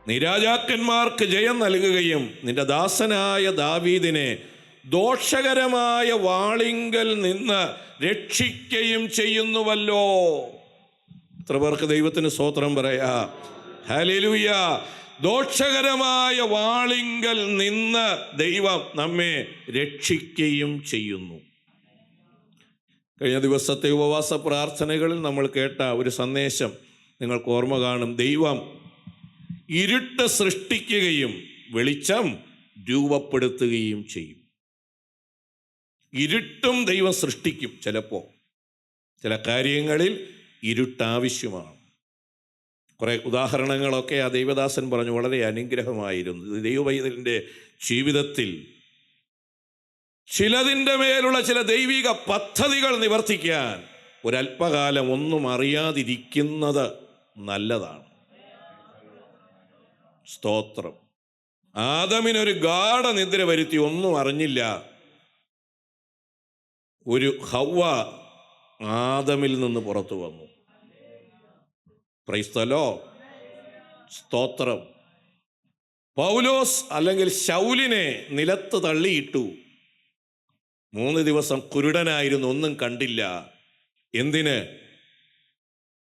നീ രാജാക്കന്മാർക്ക് ജയം നൽകുകയും നിന്റെ ദാസനായ ദാവീദിനെ ദോഷകരമായ വാളിങ്കൽ നിന്ന് രക്ഷിക്കുകയും ചെയ്യുന്നുവല്ലോ. എത്ര പേർക്ക് ദൈവത്തിന് സ്തോത്രം പറയാ? ഹല്ലേലൂയ. ദോഷകരമായ വാളിങ്കൽ നിന്ന് ദൈവം നമ്മെ രക്ഷിക്കുകയും ചെയ്യുന്നു. കഴിഞ്ഞ ദിവസത്തെ ഉപവാസ പ്രാർത്ഥനകളിൽ നമ്മൾ കേട്ട ഒരു സന്ദേശം നിങ്ങൾക്ക് ഓർമ്മ കാണും. ദൈവം ഇരുട്ട് സൃഷ്ടിക്കുകയും വെളിച്ചം രൂപപ്പെടുത്തുകയും ചെയ്യും. ഇരുട്ടും ദൈവം സൃഷ്ടിക്കും. ചിലപ്പോൾ ചില കാര്യങ്ങളിൽ ഇരുട്ടാവശ്യമാണ്. കുറേ ഉദാഹരണങ്ങളൊക്കെ ആ ദൈവദാസൻ പറഞ്ഞു, വളരെ അനുഗ്രഹമായിരുന്നു. ദൈവവൈതലിൻ്റെ ജീവിതത്തിൽ ചിലതിൻ്റെ മേലുള്ള ചില ദൈവിക പദ്ധതികൾ നിവർത്തിക്കാൻ ഒരല്പകാലം ഒന്നും അറിയാതിരിക്കുന്നത് നല്ലതാണ്. സ്തോത്രം. ആദമിനൊരു ഗാഢനിദ്ര വരുത്തി, ഒന്നും അറിഞ്ഞില്ല. ഒരു ഹവ്വ ആദമിൽ നിന്ന് പുറത്തു വന്നു. Praise the Lord. സ്തോത്രം. പൗലോസ് അല്ലെങ്കിൽ ശൗലിനെ നിലത്ത് തള്ളിയിട്ടു. 3 ദിവസം കുരുടനായിരുന്നു, ഒന്നും കണ്ടില്ല. എന്തിന്?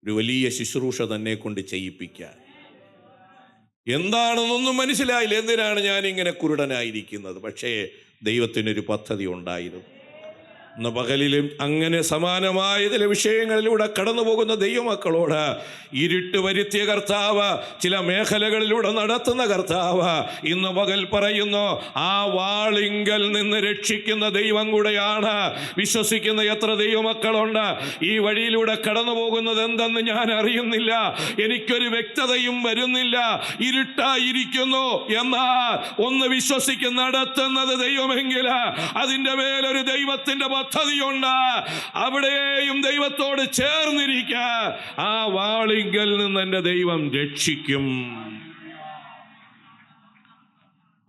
ഒരു വലിയ ശുശ്രൂഷ തന്നെ കൊണ്ട് ചെയ്യിപ്പിക്കാൻ. എന്താണെന്നൊന്നും മനസ്സിലായില്ല. എന്തിനാണ് ഞാനിങ്ങനെ കുരുടനായിരിക്കുന്നത്? പക്ഷേ ദൈവത്തിനൊരു പദ്ധതി ഉണ്ടായിരുന്നു. ഇന്ന് പകലിലും അങ്ങനെ സമാനമായ ചില വിഷയങ്ങളിലൂടെ കടന്നു പോകുന്ന ദൈവമക്കളോട് ഇരുട്ട് വരുത്തിയ കർത്താവ്, ചില മേഖലകളിലൂടെ നടത്തുന്ന കർത്താവ് ഇന്ന് പകൽ പറയുന്നു, ആ വാളിങ്കൽ നിന്ന് രക്ഷിക്കുന്ന ദൈവം കൂടെയാണ്. വിശ്വസിക്കുന്ന എത്ര ദൈവമക്കളുണ്ട്? ഈ വഴിയിലൂടെ കടന്നു പോകുന്നത് എന്തെന്ന് ഞാൻ അറിയുന്നില്ല, എനിക്കൊരു വ്യക്തതയും വരുന്നില്ല, ഇരുട്ടായിരിക്കുന്നു. എന്നാൽ ഒന്ന് വിശ്വസിക്കുന്ന നടത്തുന്നത് ദൈവമെങ്കിൽ അതിൻ്റെ മേലൊരു ദൈവത്തിൻ്റെ പദ്ധതിയുണ്ട്. അവിടെയും ദൈവത്തോട് ചേർന്നിരിക്കാൻ ആ വാളിങ്കൽ നിന്ന് എൻ്റെ ദൈവം രക്ഷിക്കും.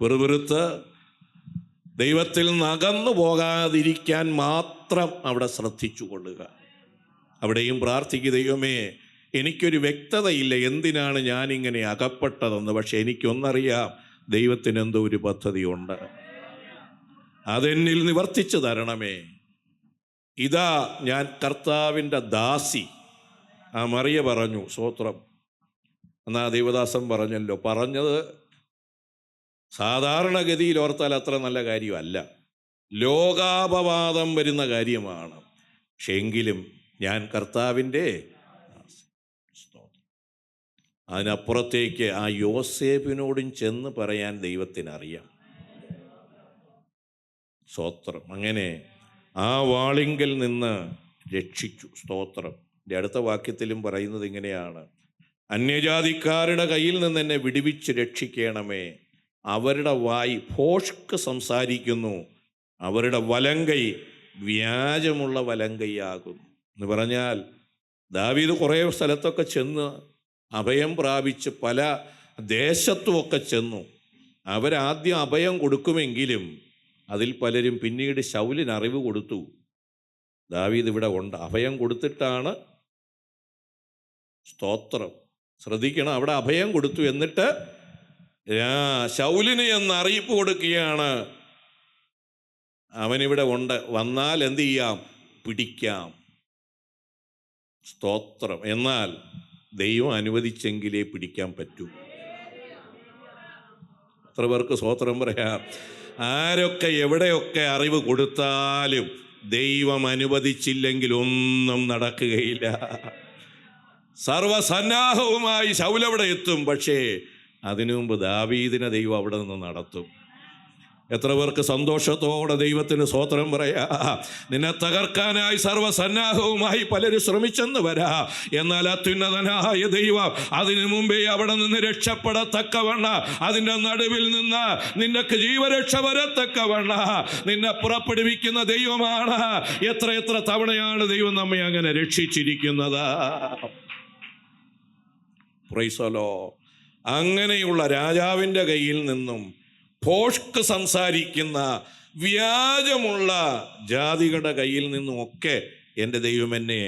വെറുതെ ദൈവത്തിൽ നിന്ന് അകന്നു പോകാതിരിക്കാൻ മാത്രം അവിടെ ശ്രദ്ധിച്ചു കൊള്ളുക. അവിടെയും പ്രാർത്ഥിക്കുക, ദൈവമേ എനിക്കൊരു വ്യക്തതയില്ല എന്തിനാണ് ഞാനിങ്ങനെ അകപ്പെട്ടതെന്ന്. പക്ഷെ എനിക്കൊന്നറിയാം, ദൈവത്തിന് എന്തോ ഒരു പദ്ധതിയുണ്ട്, അതെന്നിൽ നിവർത്തിച്ചു തരണമേ. ഇതാ ഞാൻ കർത്താവിൻ്റെ ദാസി. ആ മറിയ പറഞ്ഞു, സ്തോത്രം. എന്നാ ദൈവദാസൻ പറഞ്ഞല്ലോ, പറഞ്ഞത് സാധാരണഗതിയിൽ ഓർത്താൽ അത്ര നല്ല കാര്യമല്ല, ലോകാപവാദം വരുന്ന കാര്യമാണ്. പക്ഷെ എങ്കിലും ഞാൻ കർത്താവിൻ്റെ അതിനപ്പുറത്തേക്ക് ആ യോസേഫിനോടും ചെന്ന് പറയാൻ ദൈവത്തിനറിയാം. സ്തോത്രം. അങ്ങനെ ആ വാളിങ്കൽ നിന്ന് രക്ഷിച്ചു. സ്തോത്രം. അടുത്ത വാക്യത്തിലും പറയുന്നത് ഇങ്ങനെയാണ്, അന്യജാതിക്കാരുടെ കയ്യിൽ നിന്ന് എന്നെ വിടുവിച്ച് രക്ഷിക്കണമേ. അവരുടെ വായി ഭോഷ്ക് സംസാരിക്കുന്നു, അവരുടെ വലങ്കൈ വ്യാജമുള്ള വലങ്കൈയാകുന്നു. എന്ന് പറഞ്ഞാൽ ദാവീദ് കുറേ സ്ഥലത്തൊക്കെ ചെന്ന് അഭയം പ്രാപിച്ച് പല ദേശത്തുമൊക്കെ ചെന്നു. അവരാദ്യം അഭയം കൊടുക്കുമെങ്കിലും അതിൽ പലരും പിന്നീട് ശൗലിന് അറിവ് കൊടുത്തു. ദാവീദ് ഇവിടെ ഉണ്ട്, അഭയം കൊടുത്തിട്ടാണ്. സ്തോത്രം. ശ്രദ്ധിക്കണം, അവിടെ അഭയം കൊടുത്തു, എന്നിട്ട് ശൗലിന് എന്ന് അറിയിപ്പ് കൊടുക്കുകയാണ്, അവനിവിടെ ഉണ്ട്, വന്നാൽ എന്ത് ചെയ്യാം? പിടിക്കാം. സ്തോത്രം. എന്നാൽ ദൈവം അനുവദിച്ചെങ്കിലേ പിടിക്കാൻ പറ്റൂ. എത്ര പേർക്ക് സ്തോത്രം പറയാം? ആരൊക്കെ എവിടെയൊക്കെ അറിവ് കൊടുത്താലും ദൈവം അനുവദിച്ചില്ലെങ്കിൽ ഒന്നും നടക്കുകയില്ല. സർവസന്നാഹവുമായി ശൗലവിടെ എത്തും, പക്ഷേ അതിനു മുമ്പ് ദാവീദിനെ ദൈവം അവിടെ നിന്ന് നടത്തും. എത്ര പേർക്ക് സന്തോഷത്തോടെ ദൈവത്തിന് സ്തോത്രം പറയാ? നിന്നെ തകർക്കാനായി സർവസന്നാഹവുമായി പലരും ശ്രമിച്ചെന്ന് വരാ, എന്നാൽ അത്യുന്നതനായ ദൈവം അതിനു മുമ്പേ അവിടെ നിന്ന് രക്ഷപ്പെടത്തക്കവണ്ണ, അതിൻ്റെ നടുവിൽ നിന്ന് നിനക്ക് ജീവരക്ഷ വരത്തക്കവണ്ണ നിന്നെ പുറപ്പെടുവിക്കുന്ന ദൈവമാണ്. എത്ര തവണയാണ് ദൈവം നമ്മെ അങ്ങനെ രക്ഷിച്ചിരിക്കുന്നത്. Praise the Lord. അങ്ങനെയുള്ള രാജാവിൻ്റെ കയ്യിൽ നിന്നും ഭോഷ്ക് സംസാരിക്കുന്ന വ്യാജമുള്ള ജാതികളുടെ കയ്യിൽ നിന്നുമൊക്കെ എൻ്റെ ദൈവം എന്നെ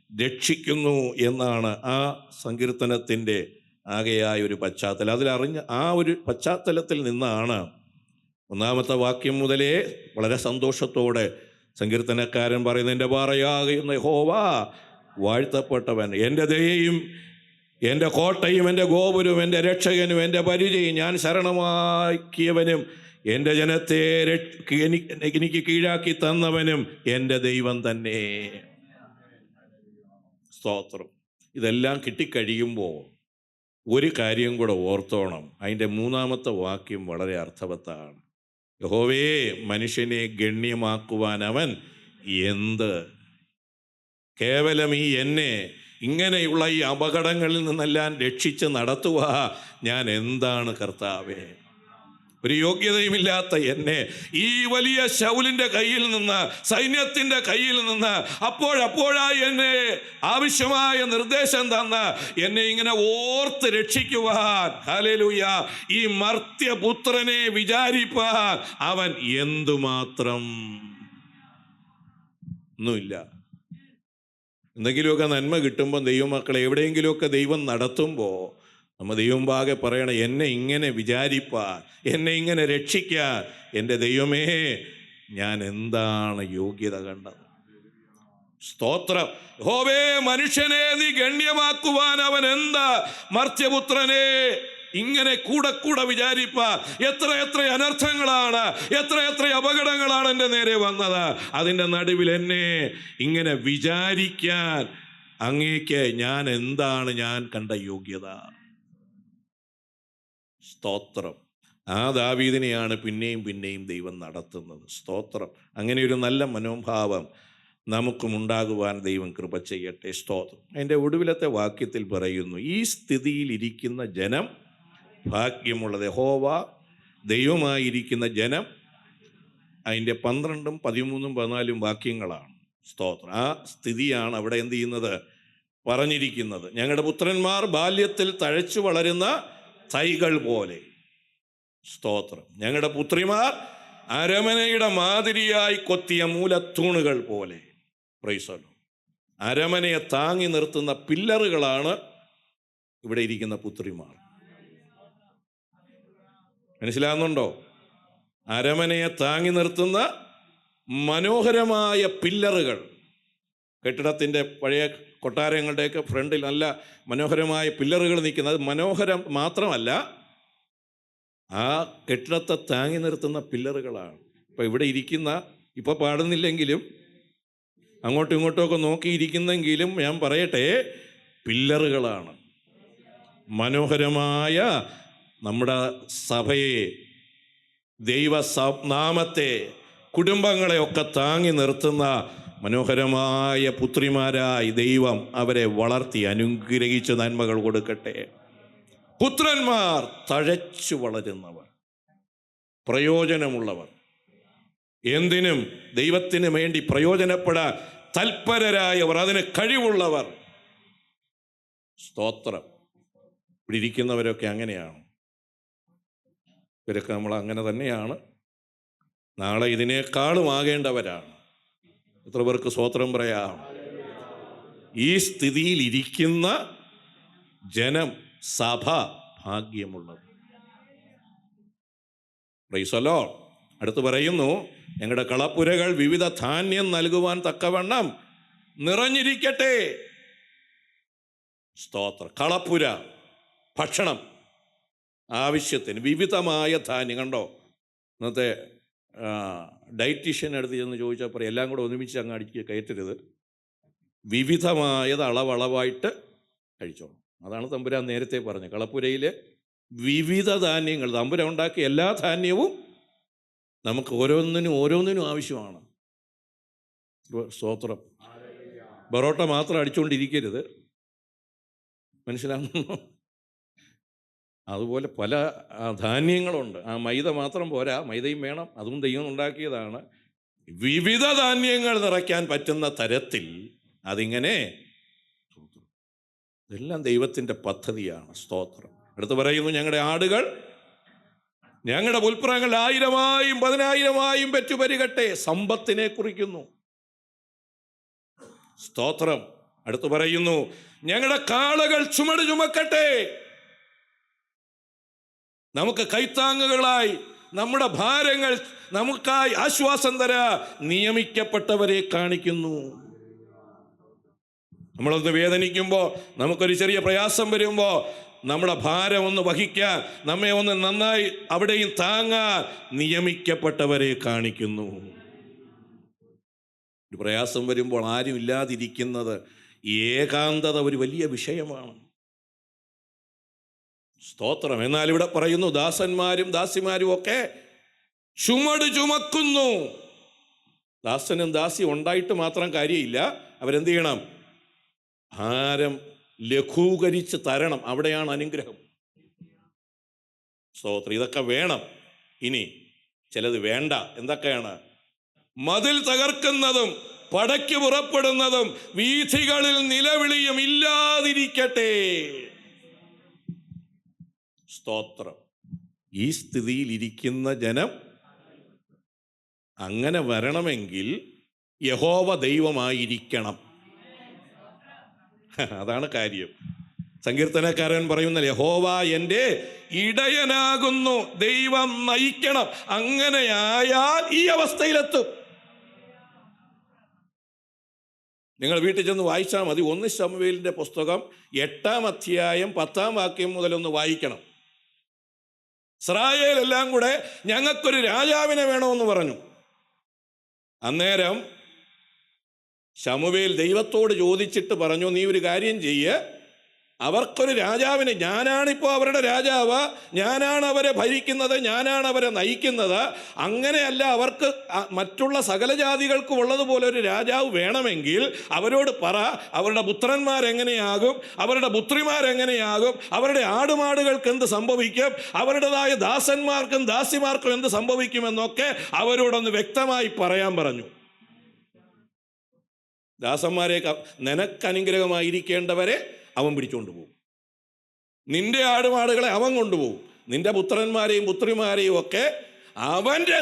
രക്ഷിക്കുന്നു എന്നാണ് ആ സങ്കീർത്തനത്തിൻ്റെ ആകെയായ ഒരു പശ്ചാത്തലം. ആ ഒരു പശ്ചാത്തലത്തിൽ നിന്നാണ് ഒന്നാമത്തെ വാക്യം മുതലേ വളരെ സന്തോഷത്തോടെ സങ്കീർത്തനക്കാരൻ പറയുന്നത്, എൻ്റെ പാറയാകുന്ന യഹോവ വാഴ്ത്തപ്പെട്ടവൻ, എൻ്റെ ദയയും എൻ്റെ കോട്ടയും എൻ്റെ ഗോപുരവും എൻ്റെ രക്ഷകനും എൻ്റെ പരിചയും ഞാൻ ശരണമാക്കിയവനും എൻ്റെ ജനത്തെ എനിക്ക് കീഴാക്കി തന്നവനും എൻ്റെ ദൈവം തന്നെ. സ്തോത്രം. ഇതെല്ലാം കിട്ടിക്കഴിയുമ്പോൾ ഒരു കാര്യം കൂടെ ഓർത്തോണം. അതിൻ്റെ മൂന്നാമത്തെ വാക്യം വളരെ അർത്ഥവത്താണ്. യഹോവേ, മനുഷ്യനെ ഗണ്യമാക്കുവാൻ അവൻ എന്ത്? കേവലം എന്നെ ഇങ്ങനെയുള്ള ഈ അപകടങ്ങളിൽ നിന്നെല്ലാം രക്ഷിച്ച് നടത്തുക ഞാൻ എന്താണ് കർത്താവേ? ഒരു യോഗ്യതയുമില്ലാത്ത എന്നെ ഈ വലിയ ശൗലിൻ്റെ കയ്യിൽ നിന്ന്, സൈന്യത്തിൻ്റെ കയ്യിൽ നിന്ന് അപ്പോഴായി എന്നെ ആവശ്യമായ നിർദ്ദേശം തന്ന് എന്നെ ഇങ്ങനെ ഓർത്ത് രക്ഷിക്കുവാൻ, ഹല്ലേലൂയ, ഈ മർത്യപുത്രനെ വിചാരിപ്പാൻ അവൻ എന്തുമാത്രം. ഒന്നുമില്ല. എന്തെങ്കിലുമൊക്കെ നന്മ കിട്ടുമ്പോൾ ദൈവമക്കളെ എവിടെയെങ്കിലുമൊക്കെ ദൈവം നടത്തുമ്പോൾ നമ്മൾ ദൈവം പാകെ പറയണം, എന്നെ ഇങ്ങനെ വിചാരിപ്പാൻ, എന്നെ ഇങ്ങനെ രക്ഷിക്കാൻ എൻ്റെ ദൈവമേ ഞാൻ എന്താണ് യോഗ്യത കണ്ടത്? സ്തോത്രം. യഹോവേ, മനുഷ്യനെ നീ ഗണ്യമാക്കുവാൻ അവൻ എന്താ? മർത്യപുത്രനെ ഇങ്ങനെ കൂടെ വിചാരിപ്പാൻ എത്ര അനർത്ഥങ്ങളാണ്, എത്ര അപകടങ്ങളാണ് എൻ്റെ നേരെ വന്നത്. അതിൻ്റെ നടുവിൽ എന്നെ ഇങ്ങനെ വിചാരിക്കാൻ അങ്ങേക്ക് ഞാൻ എന്താണ് ഞാൻ കണ്ട യോഗ്യത? സ്തോത്രം. ആ ദാവീദിനെയാണ് പിന്നെയും ദൈവം നടത്തുന്നത്. സ്തോത്രം. അങ്ങനെ ഒരു നല്ല മനോഭാവം നമുക്കും ഉണ്ടാകുവാൻ ദൈവം കൃപ ചെയ്യട്ടെ. സ്തോത്രം. അതിൻ്റെ ഒടുവിലത്തെ വാക്യത്തിൽ പറയുന്നു, ഈ സ്ഥിതിയിലിരിക്കുന്ന ജനം ഭാഗ്യമുള്ളത്. യഹോവ ദൈവമായിരിക്കുന്ന ജനം. അതിൻ്റെ 12, 13, 14 വാക്യങ്ങളാണ്. സ്തോത്രം. ആ സ്ഥിതിയാണ് അവിടെ എന്ത് ചെയ്യുന്നത്? പറഞ്ഞിരിക്കുന്നത്. ഞങ്ങളുടെ പുത്രന്മാർ ബാല്യത്തിൽ തഴച്ചു വളരുന്ന തൈകൾ പോലെ. സ്തോത്രം. ഞങ്ങളുടെ പുത്രിമാർ അരമനയുടെ മാതിരിയായി കൊത്തിയ മൂലത്തൂണുകൾ പോലെ. Praise the Lord. അരമനയെ താങ്ങി നിർത്തുന്ന പില്ലറുകളാണ് ഇവിടെ ഇരിക്കുന്ന പുത്രിമാർ. മനസ്സിലാകുന്നുണ്ടോ? അരമനയെ താങ്ങി നിർത്തുന്ന മനോഹരമായ പില്ലറുകൾ. കെട്ടിടത്തിൻ്റെ പഴയ കൊട്ടാരങ്ങളുടെയൊക്കെ ഫ്രണ്ടിൽ നല്ല മനോഹരമായ പില്ലറുകൾ നിൽക്കുന്നത്. മനോഹരം മാത്രമല്ല, ആ കെട്ടിടത്തെ താങ്ങി നിർത്തുന്ന പില്ലറുകളാണ്. ഇപ്പം ഇവിടെ ഇരിക്കുന്ന, ഇപ്പോൾ പാടുന്നില്ലെങ്കിലും അങ്ങോട്ടും ഇങ്ങോട്ടുമൊക്കെ നോക്കിയിരിക്കുന്നെങ്കിലും ഞാൻ പറയട്ടെ, പില്ലറുകളാണ്. മനോഹരമായ നമ്മുടെ സഭയെ, ദൈവനാമത്തെ, കുടുംബങ്ങളെയൊക്കെ താങ്ങി നിർത്തുന്ന മനോഹരമായ പുത്രിമാരായി ദൈവം അവരെ വളർത്തി അനുഗ്രഹിച്ച് നന്മകൾ കൊടുക്കട്ടെ. പുത്രന്മാർ തഴച്ചു വളരുന്നവർ, പ്രയോജനമുള്ളവർ, എന്തിനും ദൈവത്തിന് വേണ്ടി പ്രയോജനപ്പെടാൻ തൽപരരായവർ, അതിന് കഴിവുള്ളവർ. സ്തോത്രം. ഇവിടെ ഇരിക്കുന്നവരൊക്കെ അങ്ങനെയാണ്. ഇവരൊക്കെ നമ്മൾ അങ്ങനെ തന്നെയാണ്. നാളെ ഇതിനേക്കാളും ആകേണ്ടവരാണ്. എത്ര പേർക്ക് സ്തോത്രം പറയാം? ഈ സ്ഥിതിയിൽ ഇരിക്കുന്ന ജനം, സഭ ഭാഗ്യമുള്ളത്. Praise the Lord. അടുത്ത് പറയുന്നു, ഞങ്ങളുടെ കളപ്പുരകൾ വിവിധ ധാന്യം നൽകുവാൻ തക്കവണ്ണം നിറഞ്ഞിരിക്കട്ടെ. സ്തോത്രം. കളപ്പുര, ഭക്ഷണം, ആവശ്യത്തിന് വിവിധമായ ധാന്യം. കണ്ടോ, ഇന്നത്തെ ഡയറ്റീഷ്യൻ അടുത്ത് ചെന്ന് ചോദിച്ചാൽ പറയും, എല്ലാം കൂടെ ഒരുമിച്ച് അങ്ങ് അടിച്ച് കയറ്റരുത്, വിവിധമായത് അളവായിട്ട് കഴിച്ചോളൂ. അതാണ് തമ്പുരാൻ നേരത്തെ പറഞ്ഞത്. കളപ്പുരയിൽ വിവിധ ധാന്യങ്ങൾ, തമ്പുരാൻ ഉണ്ടാക്കിയ എല്ലാ ധാന്യവും നമുക്ക് ഓരോന്നിനും ആവശ്യമാണ്. സ്തോത്രം. ബറോട്ട മാത്രം അടിച്ചുകൊണ്ടിരിക്കരുത്. മനസ്സിലാകുന്നു? അതുപോലെ പല ധാന്യങ്ങളുണ്ട്. ആ മൈദ മാത്രം പോരാ, മൈദയും വേണം. അതും ദൈവം ഉണ്ടാക്കിയതാണ്. വിവിധ ധാന്യങ്ങൾ നിറയ്ക്കാൻ പറ്റുന്ന തരത്തിൽ അതിങ്ങനെ. ഇതെല്ലാം ദൈവത്തിൻ്റെ പദ്ധതിയാണ്. സ്തോത്രം. അടുത്ത് പറയുന്നു, ഞങ്ങളുടെ ആടുകൾ, ഞങ്ങളുടെ പുൽപ്പുറങ്ങൾ 1000-ആയും 10,000-ആയും പെറ്റുപെരുകട്ടെ. സമ്പത്തിനെ കുറിക്കുന്നു. സ്തോത്രം. അടുത്ത് പറയുന്നു, ഞങ്ങളുടെ കാളകൾ ചുമട് ചുമക്കട്ടെ. നമുക്ക് കൈത്താങ്ങുകളായി നമ്മുടെ ഭാരങ്ങൾ നമുക്കായി ആശ്വാസം തരാ നിയമിക്കപ്പെട്ടവരെ കാണിക്കുന്നു. നമ്മളൊന്ന് വേദനിക്കുമ്പോൾ, നമുക്കൊരു ചെറിയ പ്രയാസം വരുമ്പോൾ, നമ്മുടെ ഭാരം ഒന്ന് വഹിക്കാൻ, നമ്മെ ഒന്ന് നന്നായി അവിടെയും താങ്ങാൻ നിയമിക്കപ്പെട്ടവരെ കാണിക്കുന്നു. ഒരു പ്രയാസം വരുമ്പോൾ ആരും ഇല്ലാതിരിക്കുന്നത്, ഏകാന്തത ഒരു വലിയ വിഷയമാണ്. സ്തോത്രം. എന്നാൽ ഇവിടെ പറയുന്നു, ദാസന്മാരും ദാസിമാരും ഒക്കെ ചുമട് ചുമക്കുന്നു. ദാസനും ദാസി ഉണ്ടായിട്ട് മാത്രം കാര്യമില്ല, അവരെന്ത് ചെയ്യണം? ഭാരം ലഘൂകരിച്ച് തരണം. അവിടെയാണ് അനുഗ്രഹം. സ്തോത്രം. ഇതൊക്കെ വേണം. ഇനി ചിലത് വേണ്ട. എന്തൊക്കെയാണ്? മതിൽ തകർക്കുന്നതും പടയ്ക്ക് പുറപ്പെടുന്നതും വീഥികളിൽ നിലവിളിയും ഇല്ലാതിരിക്കട്ടെ. സ്തോത്രം. ഈ സ്ഥിതിയിൽ ഇരിക്കുന്ന ജനം അങ്ങനെ വരണമെങ്കിൽ യഹോവ ദൈവമായിരിക്കണം. അതാണ് കാര്യം. സങ്കീർത്തനക്കാരൻ പറയുന്ന, യഹോവ എൻ്റെ ഇടയനാകുന്നു, ദൈവം നയിക്കണം. അങ്ങനെയായാൽ ഈ അവസ്ഥയിലെത്തും. നിങ്ങൾ വീട്ടിൽ ചെന്ന് വായിച്ചാൽ മതി. 1 ശമൂവേലിൻ്റെ പുസ്തകം 8-ാം അധ്യായം 10-ാം വാക്യം മുതലൊന്ന് വായിക്കണം. ഇസ്രായേലെല്ലാം കൂടെ ഞങ്ങൾക്കൊരു രാജാവിനെ വേണമെന്ന് പറഞ്ഞു. അന്നേരം ശമൂവേൽ ദൈവത്തോട് ചോദിച്ചിട്ട് പറഞ്ഞു, നീ ഒരു കാര്യം ചെയ്യ്, അവർക്കൊരു രാജാവിനെ, ഞാനാണിപ്പോൾ അവരുടെ രാജാവ്, ഞാനാണ് അവരെ ഭരിക്കുന്നത്, ഞാനാണ് അവരെ നയിക്കുന്നത്. അങ്ങനെയല്ല, അവർക്ക് മറ്റുള്ള സകല ജാതികൾക്കും ഉള്ളതുപോലെ ഒരു രാജാവ് വേണമെങ്കിൽ അവരോട് പറ, അവരുടെ പുത്രന്മാരെങ്ങനെയാകും, അവരുടെ പുത്രിമാരെങ്ങനെയാകും, അവരുടെ ആടുമാടുകൾക്ക് എന്ത് സംഭവിക്കും, അവരുടേതായ ദാസന്മാർക്കും ദാസിമാർക്കും എന്ത് സംഭവിക്കുമെന്നൊക്കെ അവരോടൊന്ന് വ്യക്തമായി പറയാൻ പറഞ്ഞു. ദാസന്മാരെ, നിനക്കനുഗ്രഹമായിരിക്കേണ്ടവരെ അവൻ പിടിച്ചുകൊണ്ട് പോകും, നിന്റെ ആടുമാടുകളെ അവൻ കൊണ്ടുപോകും, നിന്റെ പുത്രന്മാരെയും പുത്രിമാരെയും ഒക്കെ അവൻ്റെ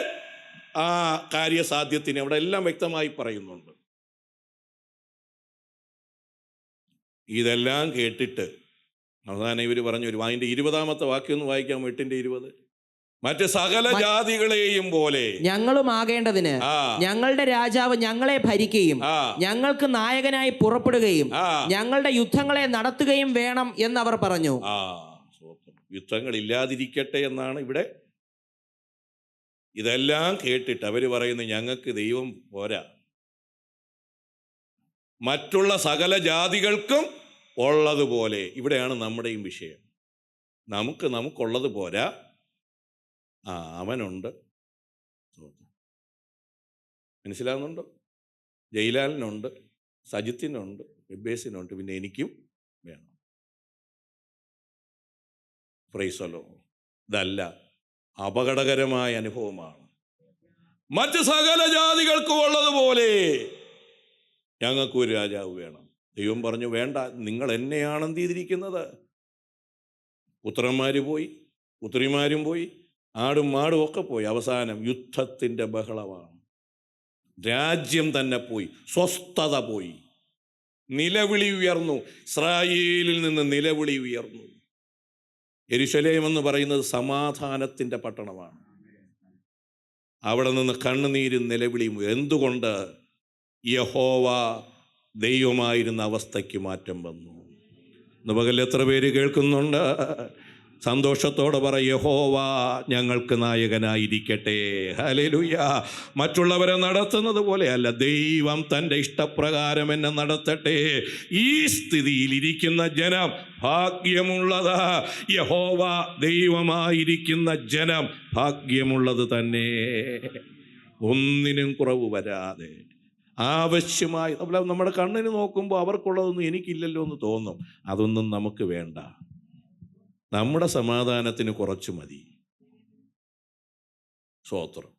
ആ കാര്യസാധ്യത്തിന് അവിടെ എല്ലാം വ്യക്തമായി പറയുന്നുണ്ട്. ഇതെല്ലാം കേട്ടിട്ട് അവസാനം ഇവർ പറഞ്ഞു, അതിൻ്റെ 20-ാമത്തെ വാക്യം ഒന്ന് വായിക്കാം. 8-20. മറ്റ് സകല ജാതികളെയും പോലെ ഞങ്ങളും ആകേണ്ടതിന് ഞങ്ങളുടെ രാജാവ് ഞങ്ങളെ ഭരിക്കുകയും ഞങ്ങൾക്ക് നായകനായി പുറപ്പെടുകയും ഞങ്ങളുടെ യുദ്ധങ്ങളെ നടത്തുകയും വേണം എന്നവർ പറഞ്ഞു. യുദ്ധങ്ങൾ ഇല്ലാതിരിക്കട്ടെ എന്നാണ് ഇവിടെ. ഇതെല്ലാം കേട്ടിട്ട് അവർ പറയുന്നു, ഞങ്ങൾക്ക് ദൈവം പോരാ, മറ്റുള്ള സകല ജാതികൾക്കും ഉള്ളതുപോലെ. ഇവിടെയാണ് നമ്മുടെയും വിഷയം. നമുക്കുള്ളത് പോരാ, അവനുണ്ട്. മനസ്സിലാവുന്നുണ്ടോ? ജയിലാലിനുണ്ട്, സജിത്തിനുണ്ട്, ബെബേസിനുണ്ട്, പിന്നെ എനിക്കും വേണം. Praise the Lord. ഇതല്ല, അപകടകരമായ അനുഭവമാണ്. മറ്റ് സകല ജാതികൾക്കും ഉള്ളതുപോലെ ഞങ്ങൾക്കും ഒരു രാജാവ് വേണം. ദൈവം പറഞ്ഞു, വേണ്ട, നിങ്ങൾ എന്നെയാണ് എന്ത് ചെയ്തിരിക്കുന്നത്. പുത്രന്മാർ പോയി, പുത്രിമാരും പോയി, ആടും മാടും ഒക്കെ പോയി. അവസാനം യുദ്ധത്തിൻ്റെ ബഹളമാണ്. രാജ്യം തന്നെ പോയി, സ്വസ്ഥത പോയി, നിലവിളി ഉയർന്നു. ഇസ്രായേലിൽ നിന്ന് നിലവിളി ഉയർന്നു. യെരൂശലേം എന്ന് പറയുന്നത് സമാധാനത്തിൻ്റെ പട്ടണമാണ്. അവിടെ നിന്ന് കണ്ണുനീരും നിലവിളിയും. എന്തുകൊണ്ട്? യഹോവ ദൈവമായിരുന്ന അവസ്ഥയ്ക്ക് മാറ്റം വന്നു. ഇന്ന് പകൽ എത്ര പേര് കേൾക്കുന്നുണ്ട്? സന്തോഷത്തോടെ പറ, യഹോവ ഞങ്ങൾക്ക് നായകനായിരിക്കട്ടെ. ഹല്ലേലൂയ. മറ്റുള്ളവരെ നടത്തുന്നത് പോലെയല്ല, ദൈവം തൻ്റെ ഇഷ്ടപ്രകാരം എന്നെ നടത്തട്ടെ. ഈ സ്ഥിതിയിൽ ഇരിക്കുന്ന ജനം ഭാഗ്യമുള്ളത്. യഹോവ ദൈവമായിരിക്കുന്ന ജനം ഭാഗ്യമുള്ളത് തന്നെ. ഒന്നിനും കുറവ് വരാതെ ആവശ്യമായി നമ്മുടെ കണ്ണിന് നോക്കുമ്പോൾ അവർക്കുള്ളതൊന്നും എനിക്കില്ലല്ലോ എന്ന് തോന്നും. അതൊന്നും നമുക്ക് വേണ്ട. നമ്മുടെ സമാധാനത്തിന് കുറച്ച് മതി. സ്തോത്രം.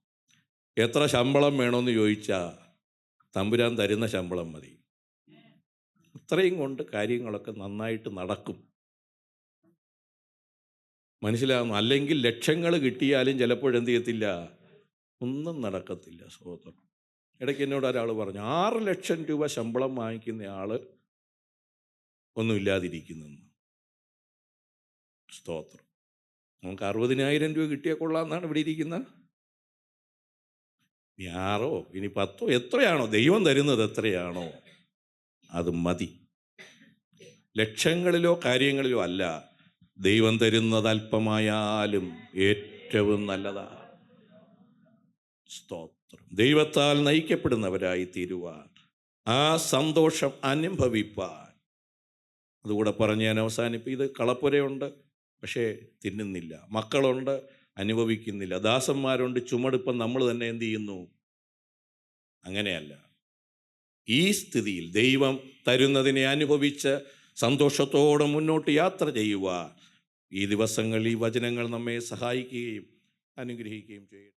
എത്ര ശമ്പളം വേണമെന്ന് ചോദിച്ചാൽ തമ്പുരാൻ തരുന്ന ശമ്പളം മതി. അത്രയും കൊണ്ട് കാര്യങ്ങളൊക്കെ നന്നായിട്ട് നടക്കും. മനസ്സിലാകുന്നു? അല്ലെങ്കിൽ ലക്ഷങ്ങൾ കിട്ടിയാലും ചിലപ്പോഴെന്ത് ചെയ്യത്തില്ല, ഒന്നും നടക്കത്തില്ല. സ്തോത്രം. ഇടയ്ക്ക് എന്നോട് ഒരാൾ പറഞ്ഞു, 6 ലക്ഷം രൂപ ശമ്പളം വാങ്ങിക്കുന്ന ആൾ ഒന്നുമില്ലാതിരിക്കുന്നു. സ്തോത്രം. നമുക്ക് 60,000 രൂപ കിട്ടിയാൽ കൊള്ളാമെന്നാണ് ഇവിടെ ഇരിക്കുന്ന. ഇനി 6 ഇനി 10 എത്രയാണോ ദൈവം തരുന്നത്, എത്രയാണോ അത് മതി. ലക്ഷങ്ങളിലോ കാര്യങ്ങളിലോ അല്ല, ദൈവം തരുന്നത് അല്പമായാലും ഏറ്റവും നല്ലതാ. സ്തോത്രം. ദൈവത്താൽ നയിക്കപ്പെടുന്നവരായി തീരുവാൻ, ആ സന്തോഷം അനുഭവിപ്പാൻ. അതുകൂടെ പറഞ്ഞ് ഞാൻ അവസാനിപ്പിക്കും. ഇത് കളപ്പുരയുണ്ട്, പക്ഷേ തിന്നുന്നില്ല. മക്കളുണ്ട്, അനുഭവിക്കുന്നില്ല. ദാസന്മാരുണ്ട്, ചുമടിപ്പം നമ്മൾ തന്നെ എന്ത് ചെയ്യുന്നു? അങ്ങനെയല്ല. ഈ സ്ഥിതിയിൽ ദൈവം തരുന്നതിനെ അനുഭവിച്ച് സന്തോഷത്തോടെ മുന്നോട്ട് യാത്ര ചെയ്യുവാൻ ഈ ദിവസങ്ങളിൽ ഈ വചനങ്ങൾ നമ്മെ സഹായിക്കുകയും അനുഗ്രഹിക്കുകയും ചെയ്യും.